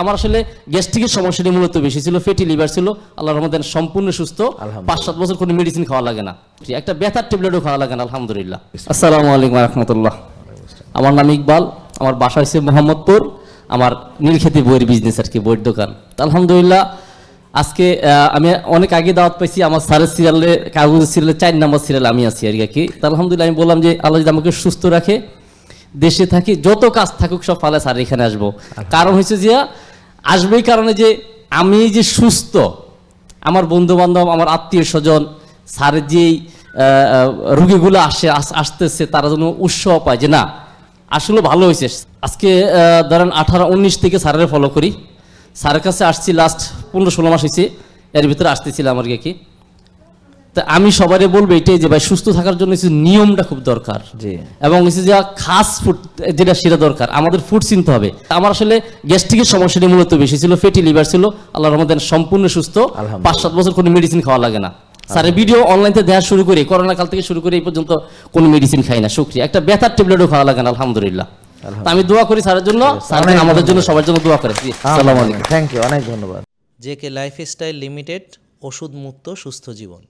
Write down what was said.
আমার আসলে গ্যাস্ট্রিকের সমস্যাটি মূলত বেশি ছিল, ফ্যাটি লিভার ছিল। আল্লাহর রহমতে সম্পূর্ণ সুস্থ, 5-7 বছর কোনো মেডিসিন খাওয়া লাগে না, একটা ব্যথার ট্যাবলেটও খাওয়া লাগে না, আলহামদুলিল্লাহ। আসসালামু আলাইকুম রাহমাতুল্লাহ। আমার নাম ইকবাল, আমার বাসা হচ্ছে মোহাম্মদপুর, আমার নীলক্ষেতি বইয়ের বিজনেস আর কি, বইয়ের দোকান। আলহামদুলিল্লাহ আজকে আমি অনেক আগে দাওয়াত পাইছি, আমার স্যারের সিরিয়ালে, কাগজের সিরিয়ালে 4 নম্বর সিরিয়াল আমি আছি আর কি। আলহামদুলিল্লাহ আমি বললাম যে আল্লাহ যদি আমাকে সুস্থ রাখে, দেশে থাকি, যত কাজ থাকুক সব ফালে স্যার এখানে আসবো। কারণ হচ্ছে যে আসবেই কারণে যে আমি যে সুস্থ, আমার বন্ধু বান্ধব, আমার আত্মীয় স্বজন, স্যারের যেই রুগীগুলো আসতেছে তারা যেন উৎসাহ পায় যে না আসলে ভালো হয়েছে। আজকে ধরেন 18-19 থেকে স্যারের ফলো করি, স্যারের কাছে আসছি লাস্ট 15-16 মাস হয়েছে, এর ভিতরে আসতেছিলাম আর কি। তা আমি সবারই বলবো এটাই যে ভাই সুস্থ থাকার জন্য নিয়মটা খুব দরকার, এবং যে খাস ফুড যেটা সেটা দরকার, আমাদের ফুড চিনতে হবে। আমার আসলে গ্যাস্ট্রিকের সমস্যাটি মূলত বেশি ছিল, ফ্যাটি লিভার ছিল। আল্লাহর রহমতে সম্পূর্ণ সুস্থ, 5-7 বছর কোনো মেডিসিন খাওয়া লাগে না। স্যারের ভিডিও অনলাইনে দেখা শুরু করি, করোনা কাল থেকে শুরু করে এই পর্যন্ত কোনো মেডিসিন খাই না, শুকরিয়া। একটা ব্যথার ট্যাবলেটও খাওয়া লাগে না, আলহামদুলিল্লাহ। আমি দোয়া করি স্যারের জন্য, স্যার আমাদের জন্য, সবার জন্য দোয়া করে। আসসালামু আলাইকুম, থ্যাংক ইউ, অনেক ধন্যবাদ। জেকে লাইফস্টাইল লিমিটেড, ওষুধ মুক্ত সুস্থ জীবন।